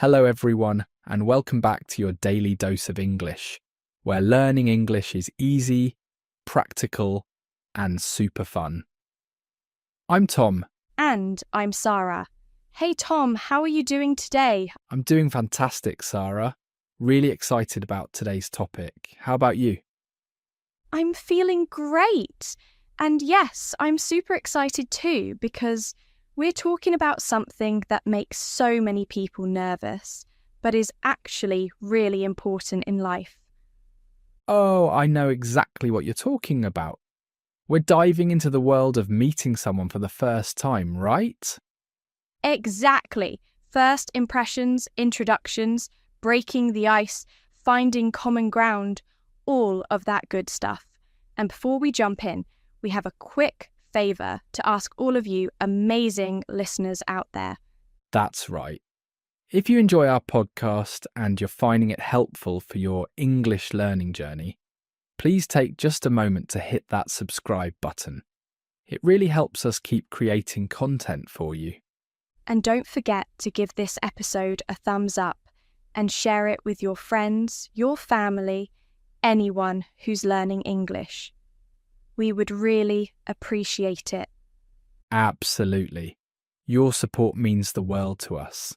Hello, everyone, and welcome back to your daily dose of English, where learning English is easy, practical, and super fun. I'm Tom. And I'm Sarah. Hey Tom, how are you doing today? I'm doing fantastic, Sarah. Really excited about today's topic. How about you? I'm feeling great. And yes, I'm super excited too because we're talking about something that makes so many people nervous, but is actually really important in life. Oh, I know exactly what you're talking about. We're diving into the world of meeting someone for the first time, right? Exactly. First impressions, introductions, breaking the ice, finding common ground, all of that good stuff. And before we jump in, we have a quick favour to ask all of you amazing listeners out there. That's right. If you enjoy our podcast and you're finding it helpful for your English learning journey, please take just a moment to hit that subscribe button. It really helps us keep creating content for you. And don't forget to give this episode a thumbs up and share it with your friends, your family, anyone who's learning English. We would really appreciate it. Absolutely. Your support means the world to us.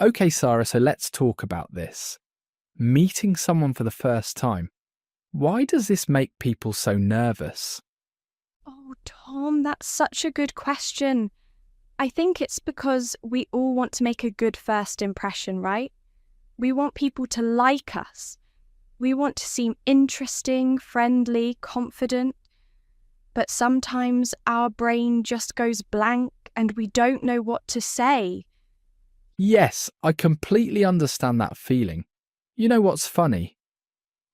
Okay, Sarah, so let's talk about this. Meeting someone for the first time. Why does this make people so nervous? Oh, Tom, that's such a good question. I think it's because we all want to make a good first impression, right? We want people to like us. We want to seem interesting, friendly, confident. But sometimes our brain just goes blank and we don't know what to say. Yes, I completely understand that feeling. You know what's funny?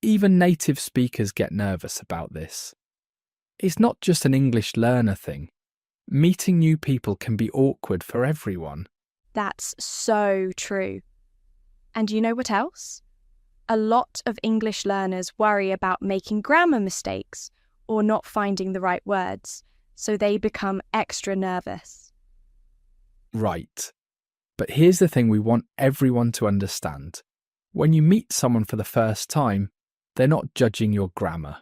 Even native speakers get nervous about this. It's not just an English learner thing. Meeting new people can be awkward for everyone. That's so true. And you know what else? A lot of English learners worry about making grammar mistakes or not finding the right words, so they become extra nervous. Right. But here's the thing we want everyone to understand. When you meet someone for the first time, they're not judging your grammar.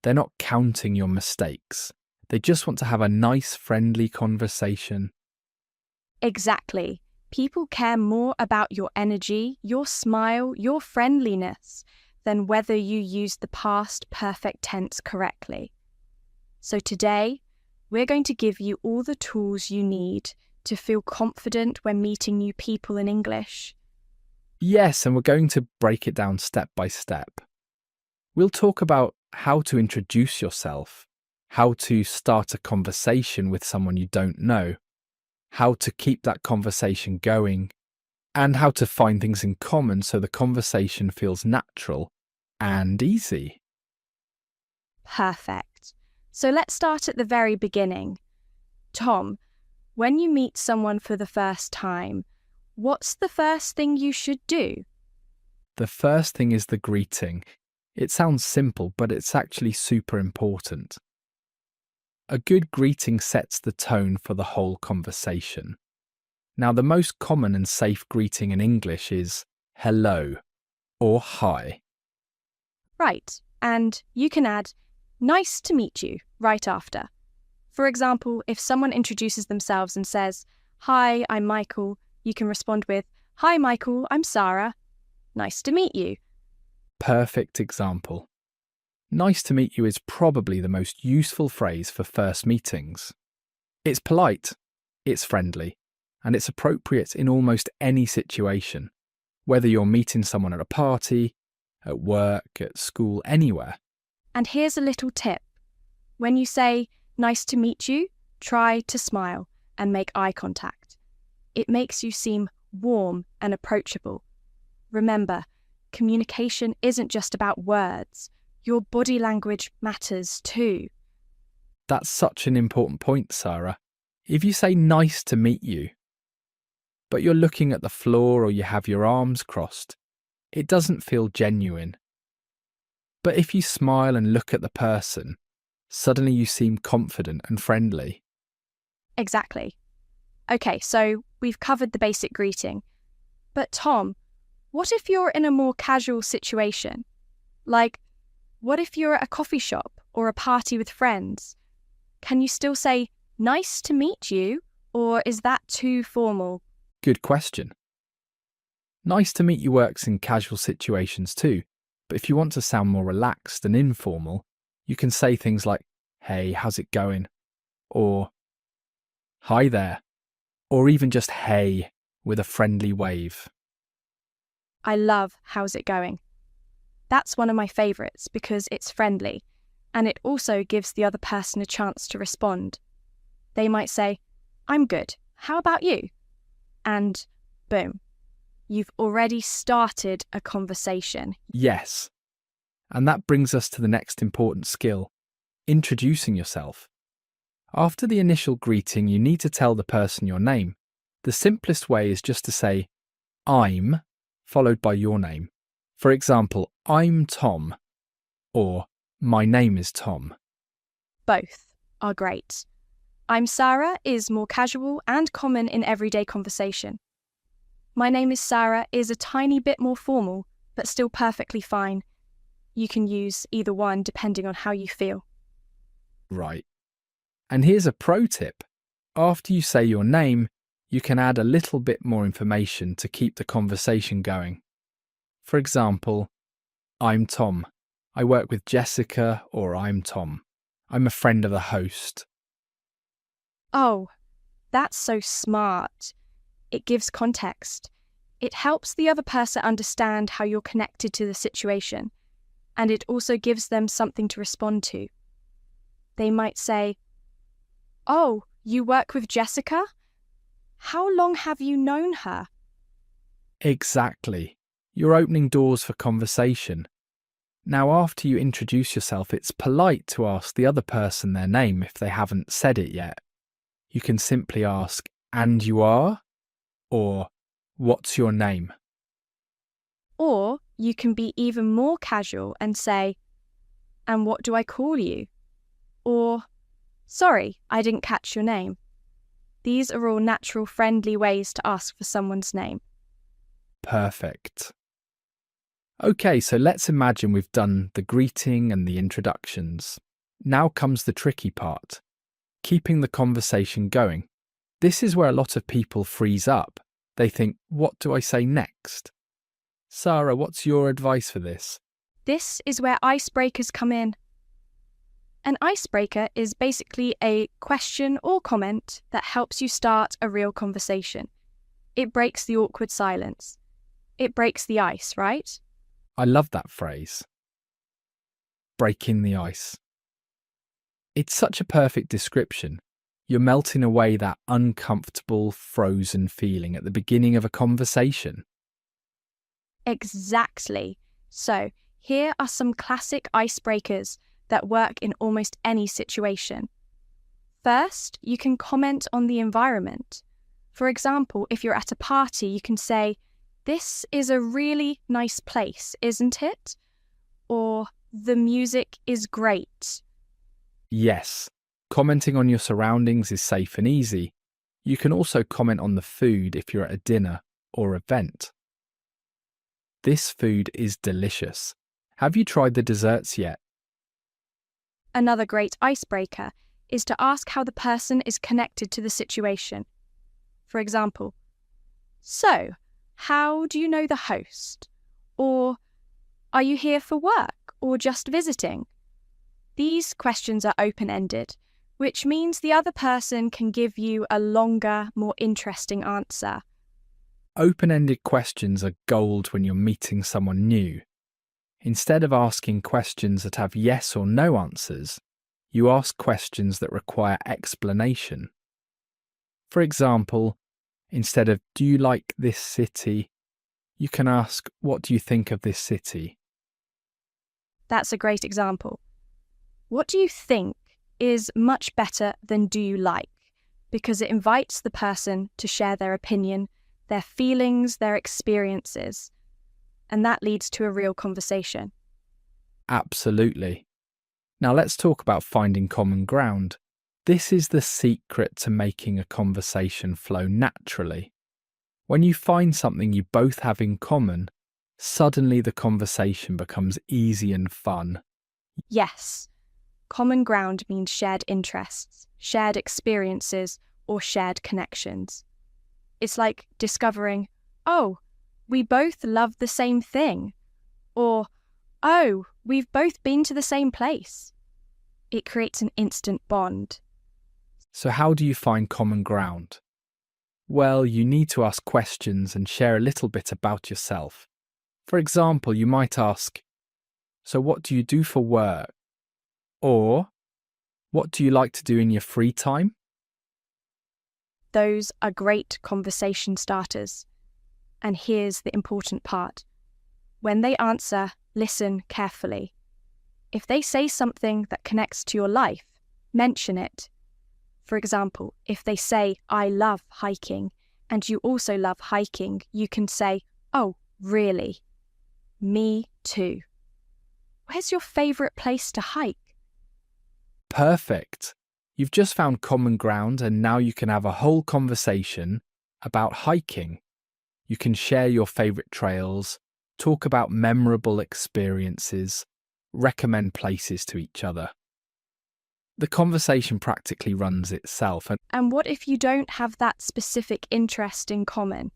They're not counting your mistakes. They just want to have a nice, friendly conversation. Exactly. People care more about your energy, your smile, your friendliness, than whether you use the past perfect tense correctly. So today, we're going to give you all the tools you need to feel confident when meeting new people in English. Yes, and we're going to break it down step by step. We'll talk about how to introduce yourself, how to start a conversation with someone you don't know, how to keep that conversation going, and how to find things in common so the conversation feels natural and easy. Perfect. So let's start at the very beginning. Tom, when you meet someone for the first time, what's the first thing you should do? The first thing is the greeting. It sounds simple, but it's actually super important. A good greeting sets the tone for the whole conversation. Now, the most common and safe greeting in English is hello or hi. Right, and you can add, nice to meet you, right after. For example, if someone introduces themselves and says, hi, I'm Michael, you can respond with, hi, Michael, I'm Sarah. Nice to meet you. Perfect example. Nice to meet you is probably the most useful phrase for first meetings. It's polite, it's friendly, and it's appropriate in almost any situation, whether you're meeting someone at a party, at work, at school, anywhere. And here's a little tip. When you say, nice to meet you, try to smile and make eye contact. It makes you seem warm and approachable. Remember, communication isn't just about words. Your body language matters too. That's such an important point, Sarah. If you say nice to meet you, but you're looking at the floor or you have your arms crossed, it doesn't feel genuine. But if you smile and look at the person, suddenly you seem confident and friendly. Exactly. Okay, so we've covered the basic greeting. But Tom, what if you're in a more casual situation? Like, what if you're at a coffee shop or a party with friends? Can you still say, "Nice to meet you," or is that too formal? Good question. Nice to meet you works in casual situations too, but if you want to sound more relaxed and informal, you can say things like, "Hey, how's it going?" Or, "Hi there," or even just "Hey" with a friendly wave. I love "How's it going?" That's one of my favourites because it's friendly, and it also gives the other person a chance to respond. They might say, "I'm good. How about you?" And boom, you've already started a conversation. Yes. And that brings us to the next important skill, introducing yourself. After the initial greeting, you need to tell the person your name. The simplest way is just to say, "I'm," followed by your name. For example, "I'm Tom," or "My name is Tom." Both are great. "I'm Sarah" is more casual and common in everyday conversation. "My name is Sarah" is a tiny bit more formal, but still perfectly fine. You can use either one depending on how you feel. Right. And here's a pro tip. After you say your name, you can add a little bit more information to keep the conversation going. For example, "I'm Tom. I work with Jessica," or "I'm Tom. I'm a friend of the host." Oh, that's so smart. It gives context. It helps the other person understand how you're connected to the situation, and it also gives them something to respond to. They might say, "Oh, you work with Jessica? How long have you known her?" Exactly. You're opening doors for conversation. Now, after you introduce yourself, it's polite to ask the other person their name if they haven't said it yet. You can simply ask, "And you are?" or "What's your name?" Or you can be even more casual and say, "And what do I call you?" Or, "Sorry, I didn't catch your name." These are all natural, friendly ways to ask for someone's name. Perfect. Okay, so let's imagine we've done the greeting and the introductions. Now comes the tricky part, keeping the conversation going. This is where a lot of people freeze up. They think, "What do I say next?" Sarah, what's your advice for this? This is where icebreakers come in. An icebreaker is basically a question or comment that helps you start a real conversation. It breaks the awkward silence. It breaks the ice, right? I love that phrase. Breaking the ice. It's such a perfect description. You're melting away that uncomfortable, frozen feeling at the beginning of a conversation. Exactly. So, here are some classic icebreakers that work in almost any situation. First, you can comment on the environment. For example, if you're at a party, you can say, "This is a really nice place, isn't it?" Or, "The music is great." Yes, commenting on your surroundings is safe and easy. You can also comment on the food if you're at a dinner or event. "This food is delicious. Have you tried the desserts yet?" Another great icebreaker is to ask how the person is connected to the situation. For example, "So, how do you know the host?" Or, "Are you here for work or just visiting?" These questions are open-ended, which means the other person can give you a longer, more interesting answer. Open-ended questions are gold when you're meeting someone new. Instead of asking questions that have yes or no answers, you ask questions that require explanation. For example, instead of "Do you like this city?" you can ask, "What do you think of this city?" That's a great example. "What do you think?" is much better than "do you like?" because it invites the person to share their opinion, their feelings, their experiences, and that leads to a real conversation. Absolutely. Now let's talk about finding common ground. This is the secret to making a conversation flow naturally. When you find something you both have in common, suddenly the conversation becomes easy and fun. Yes, common ground means shared interests, shared experiences, or shared connections. It's like discovering, oh, we both love the same thing, or oh, we've both been to the same place. It creates an instant bond. So how do you find common ground? Well, you need to ask questions and share a little bit about yourself. For example, you might ask, so what do you do for work? Or, what do you like to do in your free time? Those are great conversation starters. And here's the important part. When they answer, listen carefully. If they say something that connects to your life, mention it. For example, if they say, I love hiking, and you also love hiking, you can say, oh, really? Me too. Where's your favourite place to hike? Perfect. You've just found common ground and now you can have a whole conversation about hiking. You can share your favourite trails, talk about memorable experiences, recommend places to each other. The conversation practically runs itself. And what if you don't have that specific interest in common?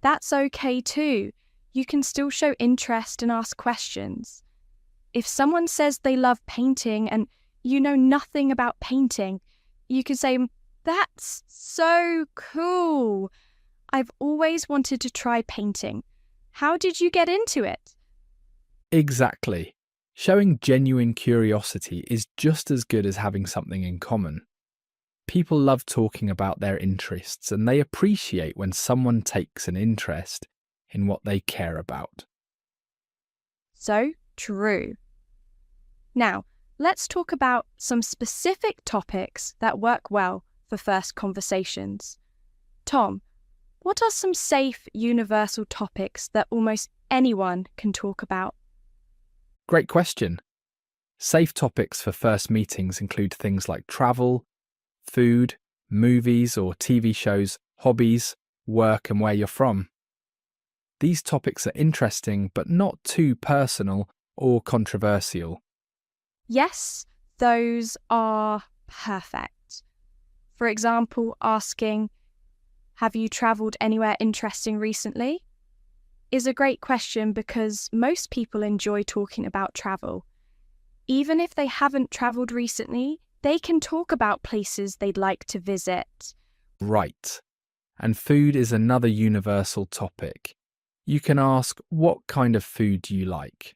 That's okay too. You can still show interest and ask questions. If someone says they love painting and you know nothing about painting, you could say, that's so cool. I've always wanted to try painting. How did you get into it? Exactly. Showing genuine curiosity is just as good as having something in common. People love talking about their interests and they appreciate when someone takes an interest in what they care about. So true. Now, let's talk about some specific topics that work well for first conversations. Tom, what are some safe, universal topics that almost anyone can talk about? Great question. Safe topics for first meetings include things like travel, food, movies or TV shows, hobbies, work and where you're from. These topics are interesting but not too personal or controversial. Yes, those are perfect. For example, asking, have you travelled anywhere interesting recently? Is a great question because most people enjoy talking about travel. Even if they haven't travelled recently, they can talk about places they'd like to visit. Right. And food is another universal topic. You can ask, what kind of food do you like?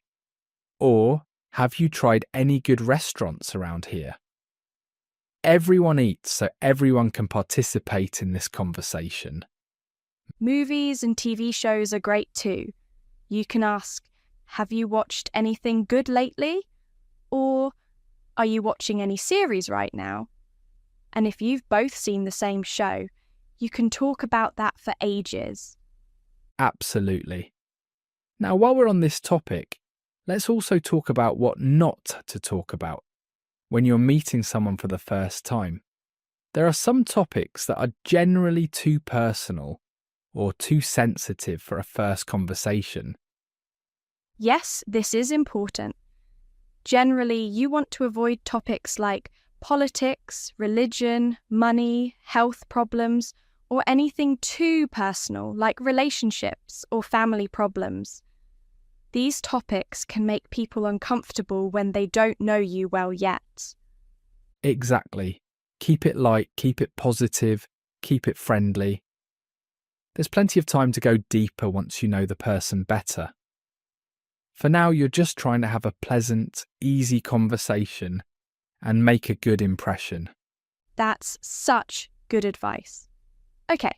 Or, have you tried any good restaurants around here? Everyone eats, so everyone can participate in this conversation. Movies and TV shows are great too. You can ask, have you watched anything good lately? Or, are you watching any series right now? And if you've both seen the same show, you can talk about that for ages. Absolutely. Now, while we're on this topic, let's also talk about what not to talk about when you're meeting someone for the first time. There are some topics that are generally too personal or too sensitive for a first conversation. Yes, this is important. Generally, you want to avoid topics like politics, religion, money, health problems, or anything too personal like relationships or family problems. These topics can make people uncomfortable when they don't know you well yet. Exactly. Keep it light, keep it positive, keep it friendly. There's plenty of time to go deeper once you know the person better. For now, you're just trying to have a pleasant, easy conversation and make a good impression. That's such good advice. Okay,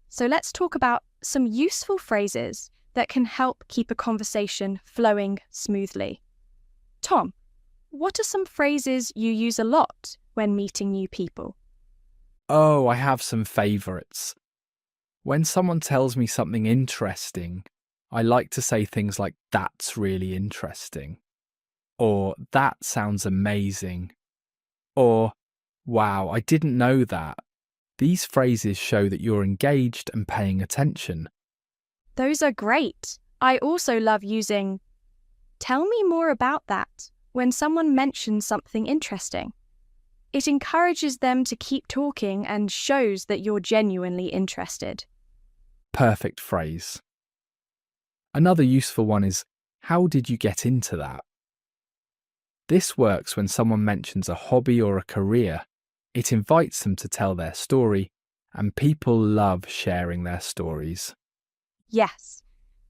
so let's talk about some useful phrases that can help keep a conversation flowing smoothly. Tom, what are some phrases you use a lot when meeting new people? Oh, I have some favourites. When someone tells me something interesting, I like to say things like, that's really interesting. Or, that sounds amazing. Or, wow, I didn't know that. These phrases show that you're engaged and paying attention. Those are great. I also love using "Tell me more about that" when someone mentions something interesting. It encourages them to keep talking and shows that you're genuinely interested. Perfect phrase. Another useful one is, how did you get into that? This works when someone mentions a hobby or a career. It invites them to tell their story, and people love sharing their stories. Yes,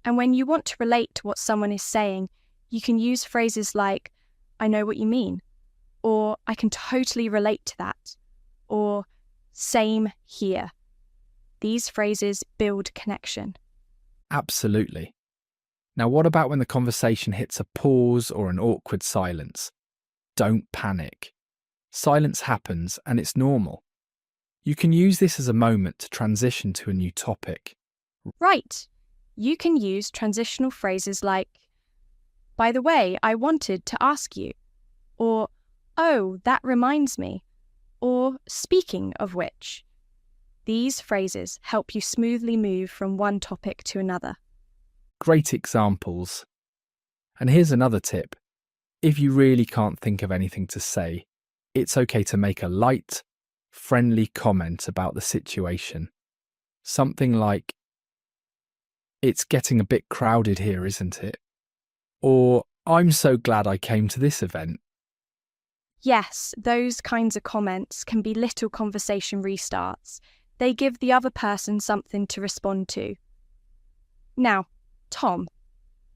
and when you want to relate to what someone is saying, you can use phrases like, "I know what you mean," or "I can totally relate to that," or "same here." These phrases build connection. Absolutely. Now, what about when the conversation hits a pause or an awkward silence? Don't panic. Silence happens and it's normal. You can use this as a moment to transition to a new topic. Right. You can use transitional phrases like, "By the way, I wanted to ask you," or "Oh, that reminds me," or "Speaking of which." These phrases help you smoothly move from one topic to another. Great examples. And here's another tip. If you really can't think of anything to say, it's okay to make a light, friendly comment about the situation. Something like, "It's getting a bit crowded here, isn't it?" Or, "I'm so glad I came to this event." Yes, those kinds of comments can be little conversation restarts. They give the other person something to respond to. Now, Tom,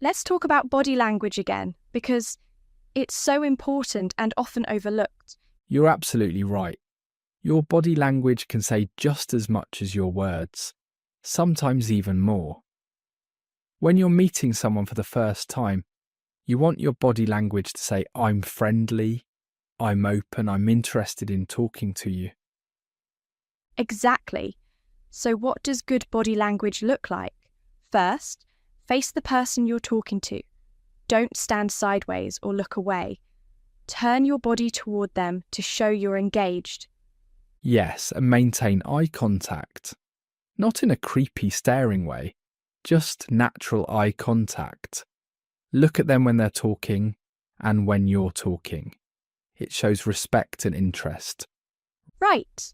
let's talk about body language again, because it's so important and often overlooked. You're absolutely right. Your body language can say just as much as your words, sometimes even more. When you're meeting someone for the first time, you want your body language to say, "I'm friendly, I'm open, I'm interested in talking to you." Exactly. So what does good body language look like? First, face the person you're talking to. Don't stand sideways or look away. Turn your body toward them to show you're engaged. Yes, and maintain eye contact. Not in a creepy staring way, just natural eye contact. Look at them when they're talking and when you're talking. It shows respect and interest. Right.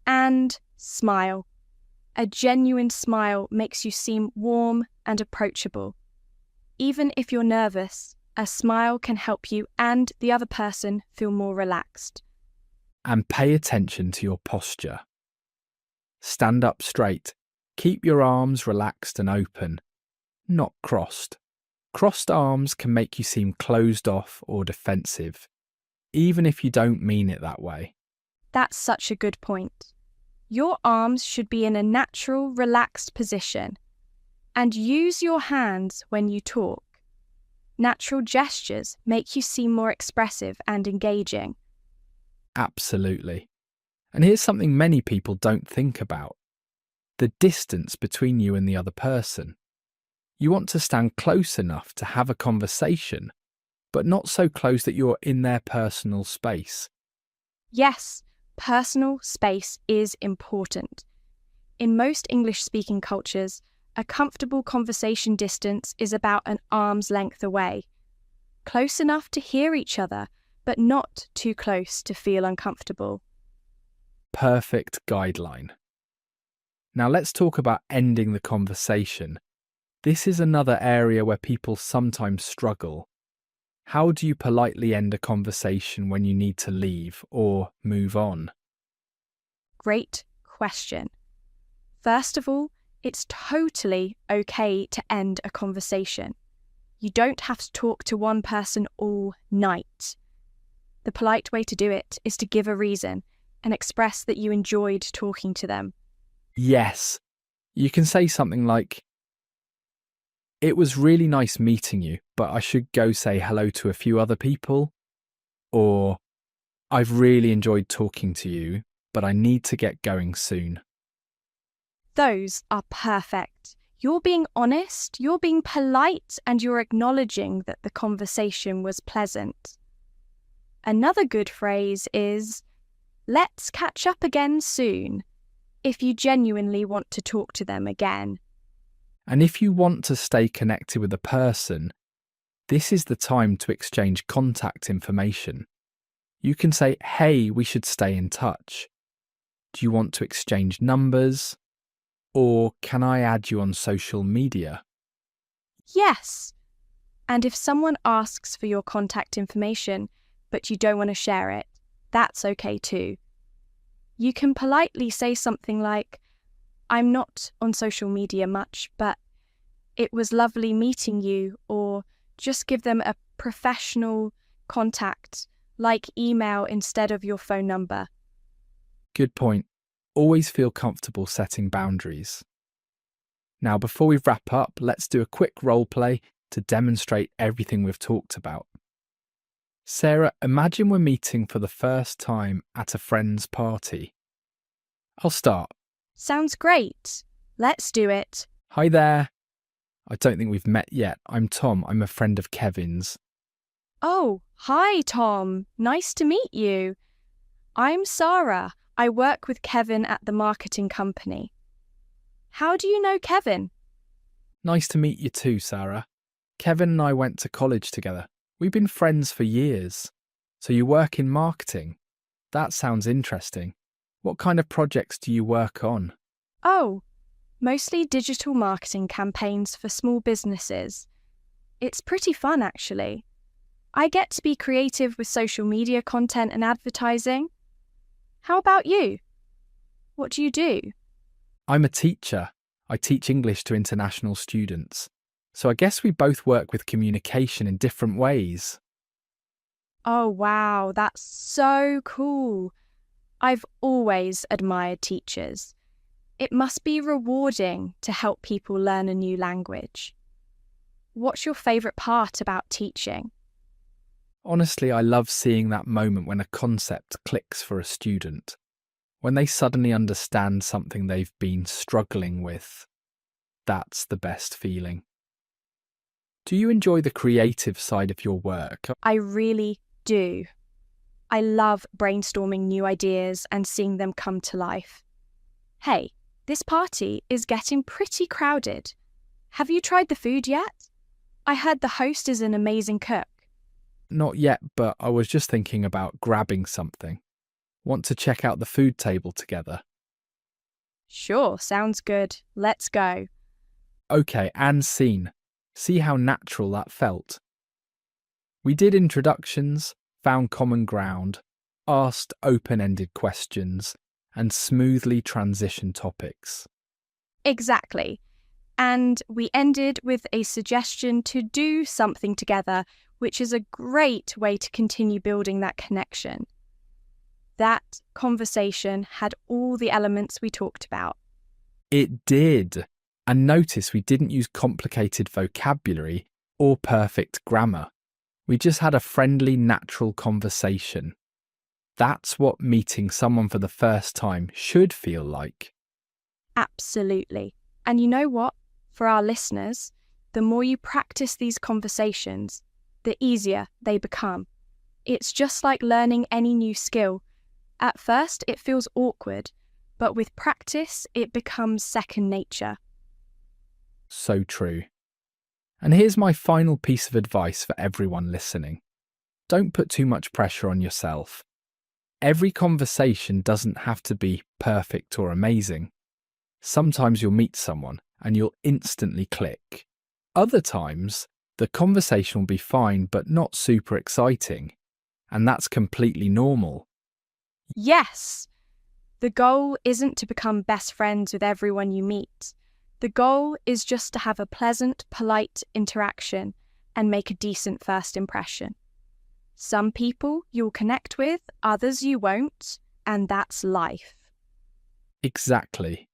And smile. A genuine smile makes you seem warm and approachable. Even if you're nervous, a smile can help you and the other person feel more relaxed. And pay attention to your posture. Stand up straight. Keep your arms relaxed and open, not crossed. Crossed arms can make you seem closed off or defensive, even if you don't mean it that way. That's such a good point. Your arms should be in a natural, relaxed position. And use your hands when you talk. Natural gestures make you seem more expressive and engaging. Absolutely. And here's something many people don't think about: the distance between you and the other person. You want to stand close enough to have a conversation, but not so close that you're in their personal space. Yes, personal space is important. In most English-speaking cultures, a comfortable conversation distance is about an arm's length away. Close enough to hear each other, but not too close to feel uncomfortable. Perfect guideline. Now let's talk about ending the conversation. This is another area where people sometimes struggle. How do you politely end a conversation when you need to leave or move on? Great question. First of all, it's totally okay to end a conversation. You don't have to talk to one person all night. The polite way to do it is to give a reason and express that you enjoyed talking to them. Yes, you can say something like, "It was really nice meeting you, but I should go say hello to a few other people." Or, "I've really enjoyed talking to you, but I need to get going soon." Those are perfect. You're being honest, you're being polite, and you're acknowledging that the conversation was pleasant. Another good phrase is, "Let's catch up again soon." if you genuinely want to talk to them again. And if you want to stay connected with a person, this is the time to exchange contact information. You can say, hey, we should stay in touch. Do you want to exchange numbers? Or can I add you on social media? Yes. And if someone asks for your contact information, but you don't want to share it, that's okay too. You can politely say something like, I'm not on social media much, but it was lovely meeting you, or just give them a professional contact, like email instead of your phone number. Good point. Always feel comfortable setting boundaries. Now, before we wrap up, let's do a quick role play to demonstrate everything we've talked about. Sarah, imagine we're meeting for the first time at a friend's party. I'll start. Sounds great. Let's do it. Hi there. I don't think we've met yet. I'm Tom. I'm a friend of Kevin's. Oh, hi, Tom. Nice to meet you. I'm Sarah. I work with Kevin at the marketing company. How do you know Kevin? Nice to meet you too, Sarah. Kevin and I went to college together. We've been friends for years. So you work in marketing? That sounds interesting. What kind of projects do you work on? Oh, mostly digital marketing campaigns for small businesses. It's pretty fun, actually. I get to be creative with social media content and advertising. How about you? What do you do? I'm a teacher. I teach English to international students. So I guess we both work with communication in different ways. Oh, wow, that's so cool. I've always admired teachers. It must be rewarding to help people learn a new language. What's your favourite part about teaching? Honestly, I love seeing that moment when a concept clicks for a student, when they suddenly understand something they've been struggling with. That's the best feeling. Do you enjoy the creative side of your work? I really do. I love brainstorming new ideas and seeing them come to life. Hey, this party is getting pretty crowded. Have you tried the food yet? I heard the host is an amazing cook. Not yet, but I was just thinking about grabbing something. Want to check out the food table together? Sure, sounds good. Let's go. Okay, and scene. See how natural that felt. We did introductions, found common ground, asked open-ended questions, and smoothly transitioned topics. Exactly. And we ended with a suggestion to do something together, which is a great way to continue building that connection. That conversation had all the elements we talked about. It did. And notice we didn't use complicated vocabulary or perfect grammar. We just had a friendly, natural conversation. That's what meeting someone for the first time should feel like. Absolutely. And you know what? For our listeners, the more you practice these conversations, the easier they become. It's just like learning any new skill. At first, it feels awkward, but with practice, it becomes second nature. So true. And here's my final piece of advice for everyone listening. Don't put too much pressure on yourself. Every conversation doesn't have to be perfect or amazing. Sometimes you'll meet someone and you'll instantly click. Other times, the conversation will be fine but not super exciting. And that's completely normal. Yes! The goal isn't to become best friends with everyone you meet. The goal is just to have a pleasant, polite interaction and make a decent first impression. Some people you'll connect with, others you won't, and that's life. Exactly.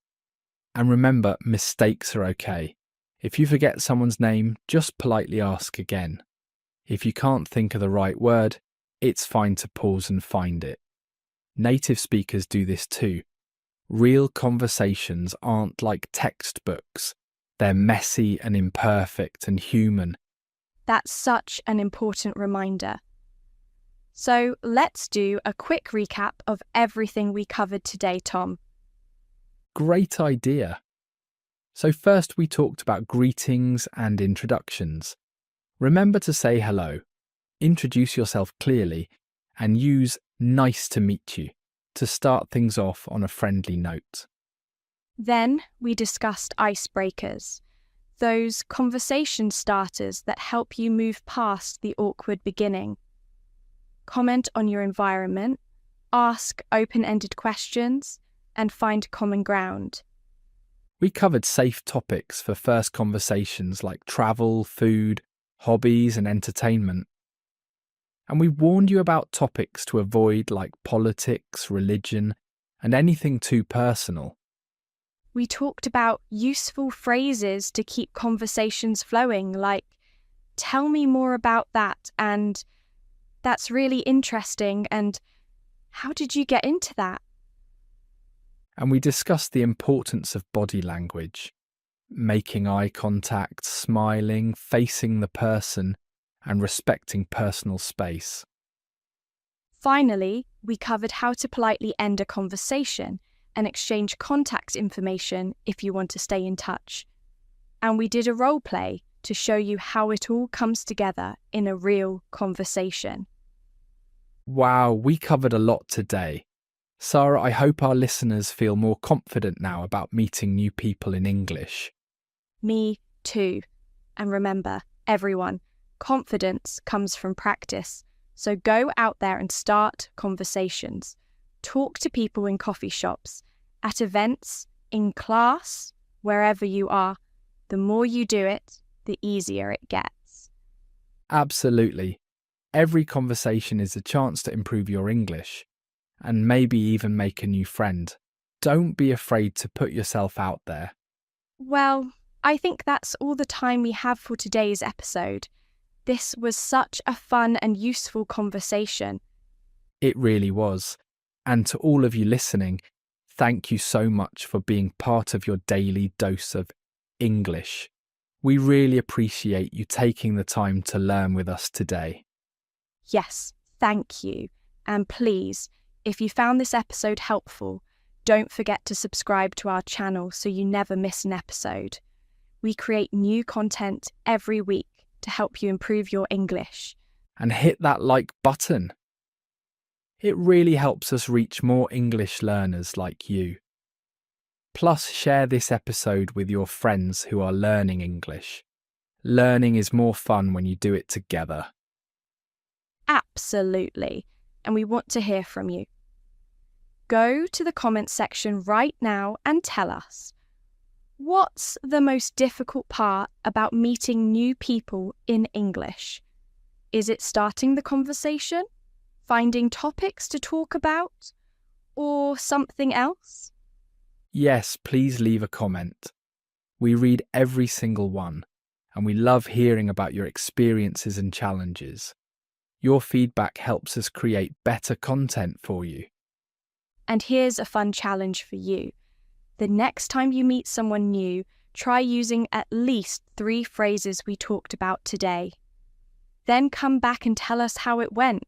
And remember, mistakes are okay. If you forget someone's name, just politely ask again. If you can't think of the right word, it's fine to pause and find it. Native speakers do this too. Real conversations aren't like textbooks. They're messy and imperfect and human. That's such an important reminder. So let's do a quick recap of everything we covered today, Tom. Great idea. So first we talked about greetings and introductions. Remember to say hello, introduce yourself clearly, and use nice to meet you to start things off on a friendly note. Then we discussed icebreakers, those conversation starters that help you move past the awkward beginning. Comment on your environment, ask open-ended questions, and find common ground. We covered safe topics for first conversations like travel, food, hobbies, and entertainment. And we warned you about topics to avoid like politics, religion, and anything too personal. We talked about useful phrases to keep conversations flowing, like, tell me more about that, and that's really interesting, and how did you get into that? And we discussed the importance of body language, making eye contact, smiling, facing the person, and respecting personal space. Finally, we covered how to politely end a conversation and exchange contact information if you want to stay in touch. And we did a role play to show you how it all comes together in a real conversation. Wow, we covered a lot today. Sarah, I hope our listeners feel more confident now about meeting new people in English. Me too. And remember, everyone, confidence comes from practice. So go out there and start conversations. Talk to people in coffee shops, at events, in class, wherever you are. The more you do it, the easier it gets. Absolutely. Every conversation is a chance to improve your English and maybe even make a new friend. Don't be afraid to put yourself out there. Well, I think that's all the time we have for today's episode. This was such a fun and useful conversation. It really was. And to all of you listening, thank you so much for being part of your daily dose of English. We really appreciate you taking the time to learn with us today. Yes, thank you. And please, if you found this episode helpful, don't forget to subscribe to our channel so you never miss an episode. We create new content every week to help you improve your English. And hit that like button. It really helps us reach more English learners like you. Plus, share this episode with your friends who are learning English. Learning is more fun when you do it together. Absolutely. And we want to hear from you. Go to the comments section right now and tell us, what's the most difficult part about meeting new people in English? Is it starting the conversation, finding topics to talk about, or something else? Yes, please leave a comment. We read every single one, and we love hearing about your experiences and challenges. Your feedback helps us create better content for you. And here's a fun challenge for you. The next time you meet someone new, try using at least 3 phrases we talked about today. Then come back and tell us how it went.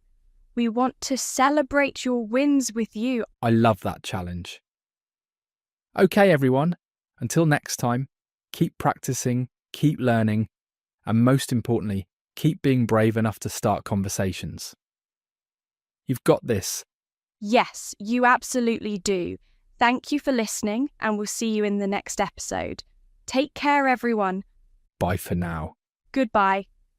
We want to celebrate your wins with you. I love that challenge. Okay, everyone, until next time, keep practicing, keep learning, and most importantly, keep being brave enough to start conversations. You've got this. Yes, you absolutely do. Thank you for listening, and we'll see you in the next episode. Take care, everyone. Bye for now. Goodbye.